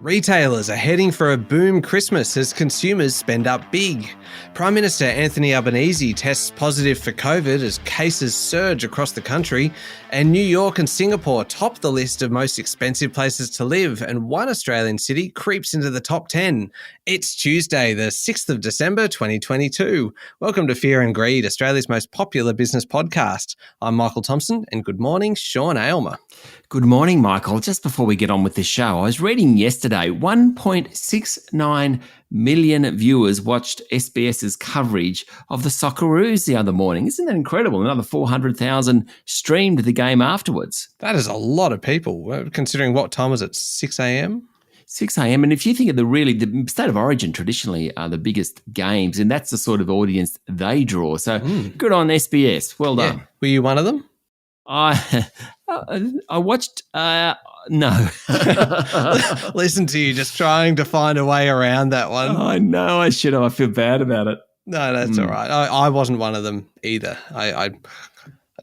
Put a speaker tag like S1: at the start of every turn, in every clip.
S1: Retailers are heading for a boom Christmas as consumers spend up big. Prime Minister Anthony Albanese tests positive for COVID as cases surge across the country, and New York and Singapore top the list of most expensive places to live, and one Australian city creeps into the top 10. It's Tuesday, the 6th of December 2022. Welcome to Fear and Greed, Australia's most popular business podcast. I'm Michael Thompson, and good morning, Sean Aylmer.
S2: Good morning, Michael. Just before we get on with the show, I was reading yesterday 1.69 million viewers watched SBS's coverage of the Socceroos the other morning. Isn't that incredible? Another 400,000 streamed the game afterwards.
S1: That is a lot of people, considering what time was it, 6 a.m.?
S2: 6 a.m. And if you think of the State of Origin traditionally are the biggest games, and that's the sort of audience they draw. So good on SBS. Well done.
S1: Yeah. Were you one of them?
S2: I watched, no.
S1: Listen to you just trying to find a way around that one.
S2: I know I should have. I feel bad about it.
S1: No, that's all right. I wasn't one of them either. I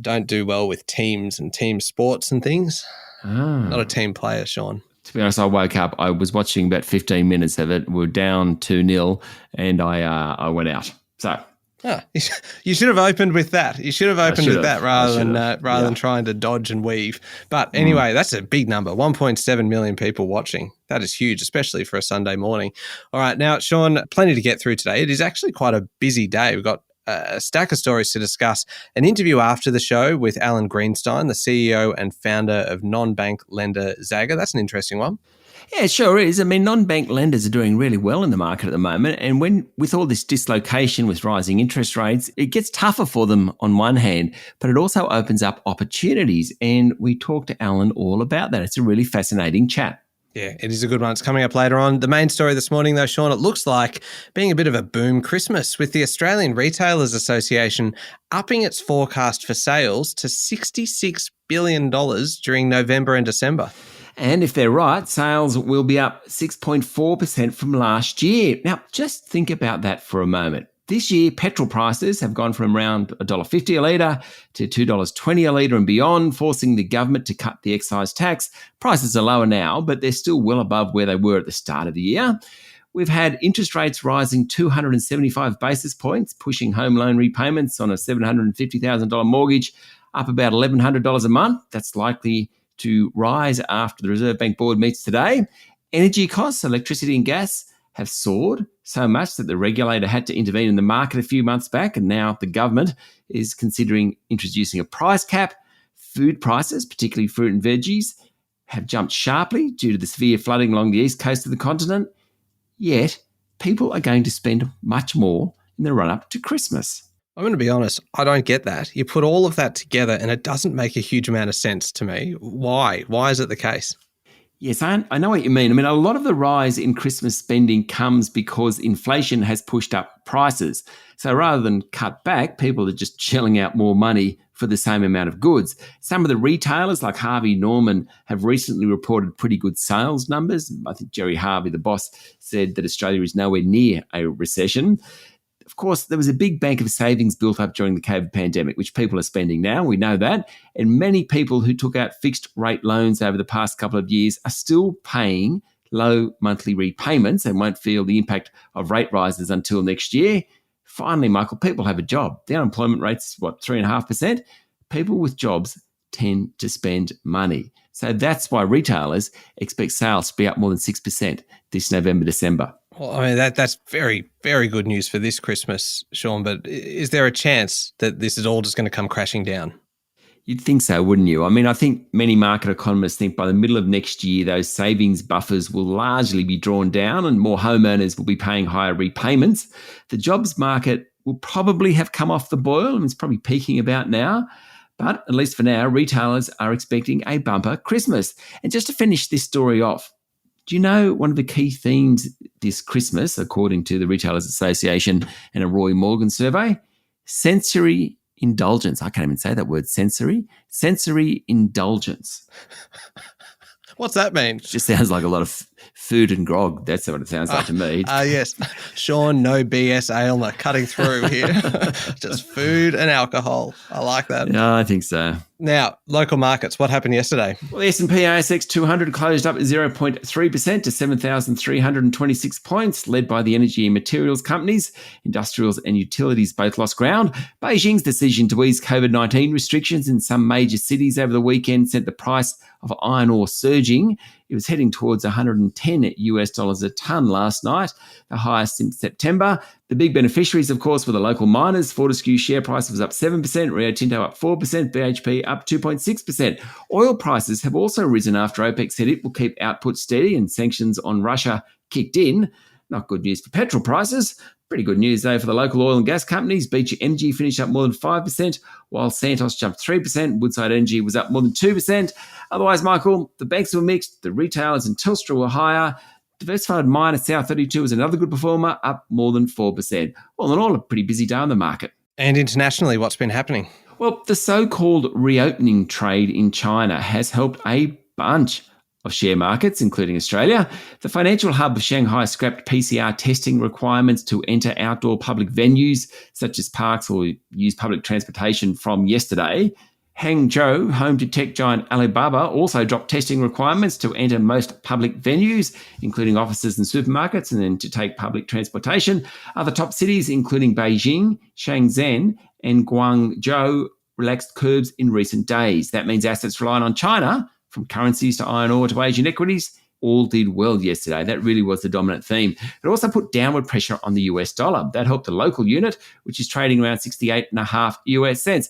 S1: don't do well with teams and team sports and things. Not a team player, Sean.
S2: To be honest, I woke up, I was watching about 15 minutes of it. We were down 2-0 and I went out. So...
S1: you should have opened with that. You should have opened with that rather than trying to dodge and weave. But anyway, that's a big number, 1.7 million people watching. That is huge, especially for a Sunday morning. All right, now, Sean, plenty to get through today. It is actually quite a busy day. We've got a stack of stories to discuss, an interview after the show with Alan Greenstein, the CEO and founder of non-bank lender Zagga. That's an interesting one.
S2: Yeah, it sure is. I mean, non-bank lenders are doing really well in the market at the moment. And with all this dislocation with rising interest rates, it gets tougher for them on one hand, but it also opens up opportunities. And we talked to Alan all about that. It's a really fascinating chat.
S1: Yeah, it is a good one. It's coming up later on. The main story this morning, though, Sean, it looks like being a bit of a boom Christmas, with the Australian Retailers Association upping its forecast for sales to $66 billion during November and December.
S2: And if they're right, sales will be up 6.4% from last year. Now, just think about that for a moment. This year, petrol prices have gone from around $1.50 a litre to $2.20 a litre and beyond, forcing the government to cut the excise tax. Prices are lower now, but they're still well above where they were at the start of the year. We've had interest rates rising 275 basis points, pushing home loan repayments on a $750,000 mortgage up about $1,100 a month. That's likely to rise after the Reserve Bank Board meets today. Energy costs, electricity and gas, have soared so much that the regulator had to intervene in the market a few months back, and now the government is considering introducing a price cap. Food prices, particularly fruit and veggies, have jumped sharply due to the severe flooding along the east coast of the continent. Yet, people are going to spend much more in the run-up to Christmas.
S1: I'm going to be honest, I don't get that. You put all of that together and it doesn't make a huge amount of sense to me. Why? Why is it the case?
S2: Yes, I know what you mean. I mean, a lot of the rise in Christmas spending comes because inflation has pushed up prices. So rather than cut back, people are just shelling out more money for the same amount of goods. Some of the retailers like Harvey Norman have recently reported pretty good sales numbers. I think Jerry Harvey, the boss, said that Australia is nowhere near a recession. Of course, there was a big bank of savings built up during the COVID pandemic, which people are spending now. We know that. And many people who took out fixed rate loans over the past couple of years are still paying low monthly repayments and won't feel the impact of rate rises until next year. Finally, Michael, people have a job. The unemployment rate's 3.5%? People with jobs tend to spend money. So that's why retailers expect sales to be up more than 6% this November, December.
S1: Well, I mean, that's very, very good news for this Christmas, Sean, but is there a chance that this is all just going to come crashing down?
S2: You'd think so, wouldn't you? I mean, I think many market economists think by the middle of next year, those savings buffers will largely be drawn down and more homeowners will be paying higher repayments. The jobs market will probably have come off the boil and it's probably peaking about now. But at least for now, retailers are expecting a bumper Christmas. And just to finish this story off, do you know one of the key themes this Christmas, according to the Retailers Association and a Roy Morgan survey? Sensory indulgence. I can't even say that word, sensory. Sensory indulgence.
S1: What's that mean?
S2: It just sounds like a lot of Food and grog, that's what it sounds like to me.
S1: Yes. Sean, no BS Aylmer cutting through here. Just food and alcohol. I like that.
S2: Yeah, I think so.
S1: Now, local markets, what happened yesterday?
S2: Well, the S&P ASX 200 closed up 0.3% to 7,326 points, led by the energy and materials companies. Industrials and utilities both lost ground. Beijing's decision to ease COVID-19 restrictions in some major cities over the weekend sent the price of iron ore surging. It was heading towards $110 a tonne last night, the highest since September. The big beneficiaries, of course, were the local miners. Fortescue share price was up 7%, Rio Tinto up 4%, BHP up 2.6%. Oil prices have also risen after OPEC said it will keep output steady and sanctions on Russia kicked in. Not good news for petrol prices. Pretty good news, though, for the local oil and gas companies. Beach Energy finished up more than 5%, while Santos jumped 3%. Woodside Energy was up more than 2%. Otherwise, Michael, the banks were mixed. The retailers and Telstra were higher. Diversified miner South32 was another good performer, up more than 4%. All in all, a pretty busy day on the market.
S1: And internationally, what's been happening?
S2: Well, the so-called reopening trade in China has helped a bunch of share markets, including Australia. The financial hub of Shanghai scrapped PCR testing requirements to enter outdoor public venues, such as parks or use public transportation from yesterday. Hangzhou, home to tech giant Alibaba, also dropped testing requirements to enter most public venues, including offices and supermarkets, and then to take public transportation. Other top cities, including Beijing, Shenzhen, and Guangzhou, relaxed curbs in recent days. That means assets relying on China, from currencies to iron ore to Asian equities, all did well yesterday. That really was the dominant theme. It also put downward pressure on the US dollar. That helped the local unit, which is trading around 68.5 US cents.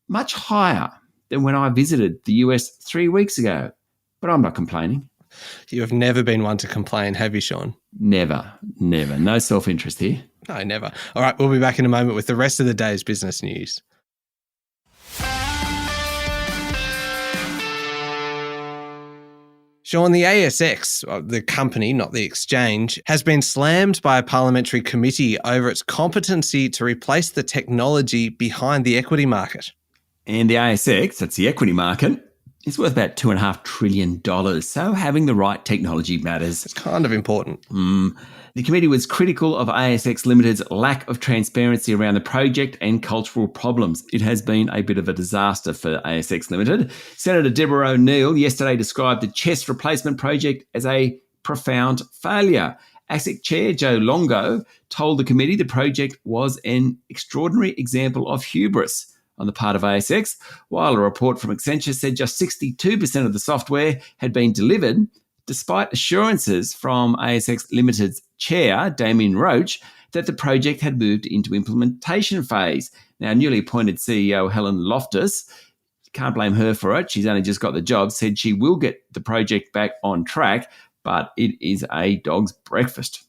S2: Much higher than when I visited the US 3 weeks ago. But I'm not complaining.
S1: You have never been one to complain, have you, Sean?
S2: Never. No self-interest here.
S1: No, never. All right, we'll be back in a moment with the rest of the day's business news. Sean, the ASX, the company, not the exchange, has been slammed by a parliamentary committee over its competency to replace the technology behind the equity market.
S2: And the ASX, that's the equity market, is worth about $2.5 trillion. So having the right technology matters.
S1: It's kind of important.
S2: The committee was critical of ASX Limited's lack of transparency around the project and cultural problems. It has been a bit of a disaster for ASX Limited. Senator Deborah O'Neill yesterday described the CHESS replacement project as a profound failure. ASIC Chair Joe Longo told the committee the project was an extraordinary example of hubris on the part of ASX, while a report from Accenture said just 62% of the software had been delivered, despite assurances from ASX Limited's chair, Damien Roach, that the project had moved into implementation phase. Now, newly appointed CEO Helen Loftus, can't blame her for it, she's only just got the job, said she will get the project back on track, but it is a dog's breakfast.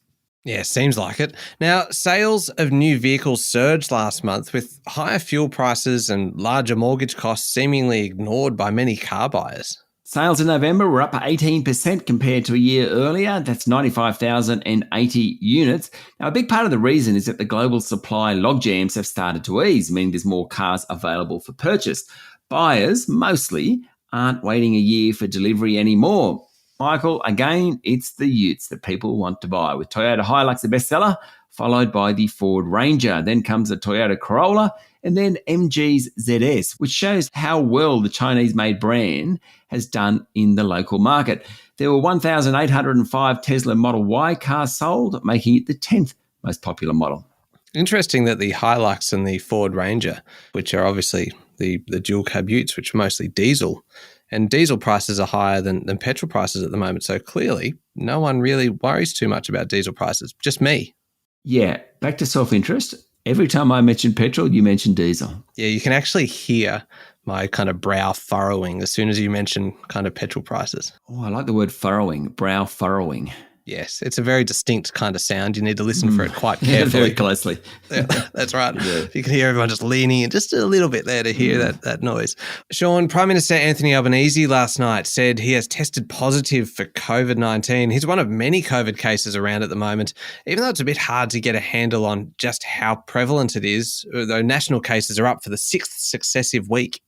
S1: Yeah, seems like it. Now, sales of new vehicles surged last month with higher fuel prices and larger mortgage costs seemingly ignored by many car buyers.
S2: Sales in November were up 18% compared to a year earlier. That's 95,080 units. Now, a big part of the reason is that the global supply logjams have started to ease, meaning there's more cars available for purchase. Buyers, mostly, aren't waiting a year for delivery anymore. Michael, again, it's the utes that people want to buy, with Toyota Hilux the bestseller, followed by the Ford Ranger. Then comes the Toyota Corolla, and then MG's ZS, which shows how well the Chinese-made brand has done in the local market. There were 1,805 Tesla Model Y cars sold, making it the 10th most popular model.
S1: Interesting that the Hilux and the Ford Ranger, which are obviously the dual cab utes, which are mostly diesel, and diesel prices are higher than petrol prices at the moment. So clearly, no one really worries too much about diesel prices, just me.
S2: Yeah, back to self-interest. Every time I mention petrol, you mention diesel.
S1: Yeah, you can actually hear my kind of brow furrowing as soon as you mention kind of petrol prices.
S2: Oh, I like the word furrowing, brow furrowing.
S1: Yes, it's a very distinct kind of sound. You need to listen for it quite carefully.
S2: Very closely.
S1: Yeah, that's right.
S2: Yeah.
S1: You can hear everyone just leaning in just a little bit there to hear that noise. Sean, Prime Minister Anthony Albanese last night said he has tested positive for COVID-19. He's one of many COVID cases around at the moment, even though it's a bit hard to get a handle on just how prevalent it is, though national cases are up for the 6th successive week.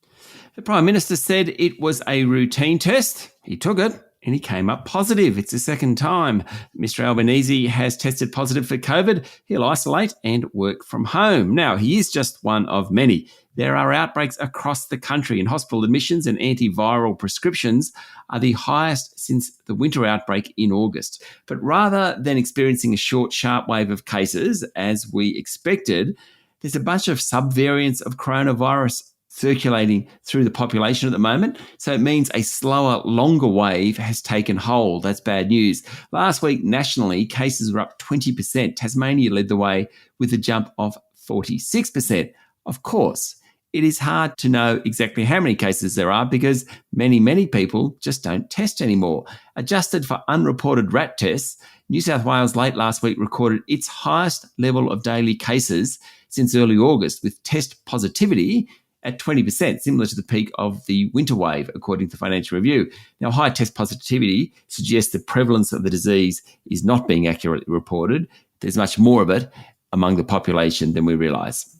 S2: The Prime Minister said it was a routine test. He took it. and he came up positive. It's the second time Mr. Albanese has tested positive for COVID. He'll isolate and work from home. Now, he is just one of many. There are outbreaks across the country, and hospital admissions and antiviral prescriptions are the highest since the winter outbreak in August. But rather than experiencing a short, sharp wave of cases, as we expected, there's a bunch of subvariants of coronavirus circulating through the population at the moment. So it means a slower, longer wave has taken hold. That's bad news. Last week, nationally, cases were up 20%. Tasmania led the way with a jump of 46%. Of course, it is hard to know exactly how many cases there are because many people just don't test anymore. Adjusted for unreported rat tests, New South Wales late last week recorded its highest level of daily cases since early August, with test positivity at 20%, similar to the peak of the winter wave, according to Financial Review. Now, high test positivity suggests the prevalence of the disease is not being accurately reported. There's much more of it among the population than we realise.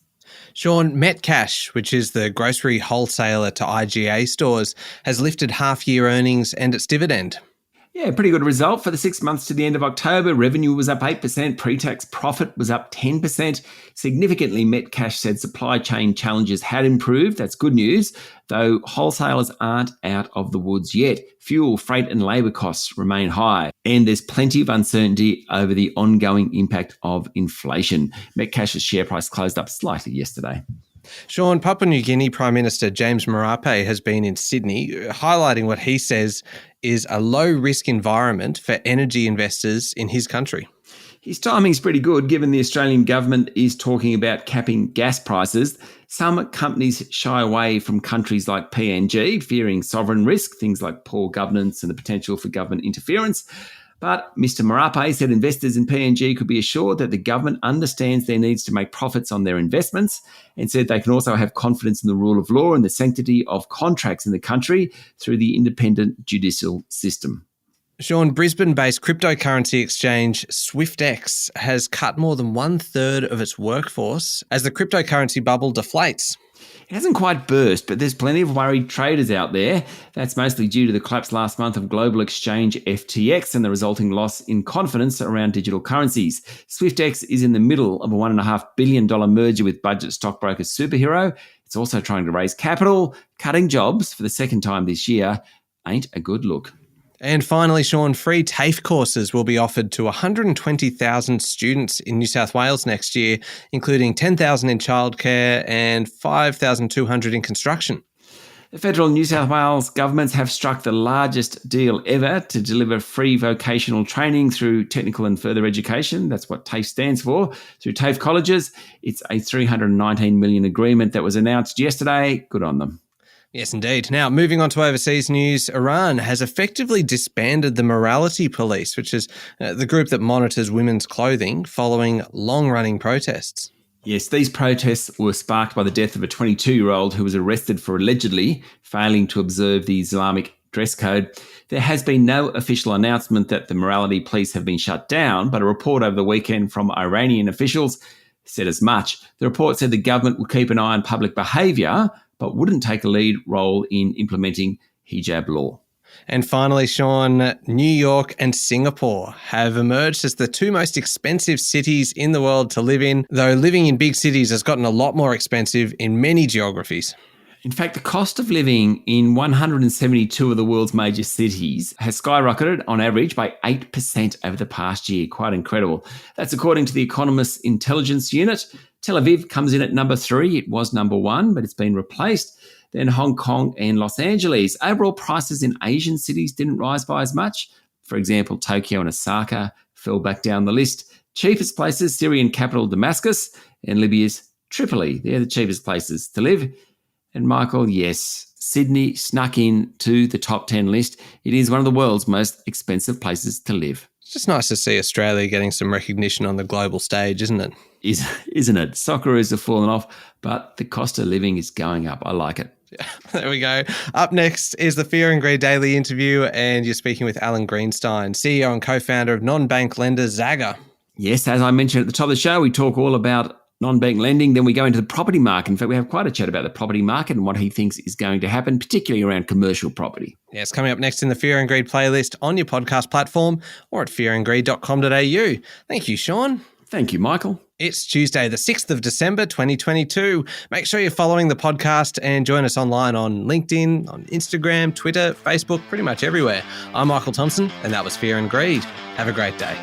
S1: Sean, Metcash, which is the grocery wholesaler to IGA stores, has lifted half-year earnings and its dividend.
S2: Yeah, pretty good result for the 6 months to the end of October. Revenue was up 8%, pre-tax profit was up 10%. Significantly, Metcash said supply chain challenges had improved. That's good news, though wholesalers aren't out of the woods yet. Fuel, freight and labour costs remain high, and there's plenty of uncertainty over the ongoing impact of inflation. Metcash's share price closed up slightly yesterday.
S1: Sean, Papua New Guinea Prime Minister James Marape has been in Sydney, highlighting what he says is a low-risk environment for energy investors in his country.
S2: His timing's pretty good, given the Australian government is talking about capping gas prices. Some companies shy away from countries like PNG, fearing sovereign risk, things like poor governance and the potential for government interference. But Mr. Marape said investors in PNG could be assured that the government understands their needs to make profits on their investments, and said they can also have confidence in the rule of law and the sanctity of contracts in the country through the independent judicial system.
S1: Sean, Brisbane-based cryptocurrency exchange SwiftX has cut more than 1/3 of its workforce as the cryptocurrency bubble deflates.
S2: It hasn't quite burst, but there's plenty of worried traders out there. That's mostly due to the collapse last month of global exchange FTX and the resulting loss in confidence around digital currencies. SwiftX is in the middle of a $1.5 billion merger with budget stockbroker Superhero. It's also trying to raise capital. Cutting jobs for the second time this year ain't a good look.
S1: And finally, Sean, free TAFE courses will be offered to 120,000 students in New South Wales next year, including 10,000 in childcare and 5,200 in construction.
S2: The federal and New South Wales governments have struck the largest deal ever to deliver free vocational training through technical and further education. That's what TAFE stands for, through TAFE colleges. It's a $319 million agreement that was announced yesterday. Good on them.
S1: Yes, indeed. Now, moving on to overseas news, Iran has effectively disbanded the Morality Police, which is the group that monitors women's clothing, following long-running protests.
S2: Yes, these protests were sparked by the death of a 22-year-old who was arrested for allegedly failing to observe the Islamic dress code. There has been no official announcement that the Morality Police have been shut down, but a report over the weekend from Iranian officials said as much. The report said the government will keep an eye on public behaviour, but wouldn't take a lead role in implementing hijab law.
S1: And finally, Sean, New York and Singapore have emerged as the two most expensive cities in the world to live in, though living in big cities has gotten a lot more expensive in many geographies.
S2: In fact, the cost of living in 172 of the world's major cities has skyrocketed on average by 8% over the past year. Quite incredible. That's according to the Economist's Intelligence Unit. Tel Aviv comes in at number 3. It was number 1, but it's been replaced. Then Hong Kong and Los Angeles. Overall prices in Asian cities didn't rise by as much. For example, Tokyo and Osaka fell back down the list. Cheapest places, Syrian capital Damascus and Libya's Tripoli. They're the cheapest places to live. And Michael, yes, Sydney snuck in to the top 10 list. It is one of the world's most expensive places to live.
S1: It's just nice to see Australia getting some recognition on the global stage, isn't it?
S2: Isn't it? Socceroos have fallen off, but the cost of living is going up. I like it.
S1: Yeah, there we go. Up next is the Fear and Greed Daily interview, and you're speaking with Alan Greenstein, CEO and co-founder of non-bank lender Zagga.
S2: Yes, as I mentioned at the top of the show, we talk all about non-bank lending. Then we go into the property market. In fact, we have quite a chat about the property market and what he thinks is going to happen, particularly around commercial property.
S1: Yeah, it's coming up next in the Fear and Greed playlist on your podcast platform or at fearandgreed.com.au. Thank you, Sean.
S2: Thank you, Michael.
S1: It's Tuesday, the 6th of December, 2022. Make sure you're following the podcast and join us online on LinkedIn, on Instagram, Twitter, Facebook, pretty much everywhere. I'm Michael Thompson, and that was Fear and Greed. Have a great day.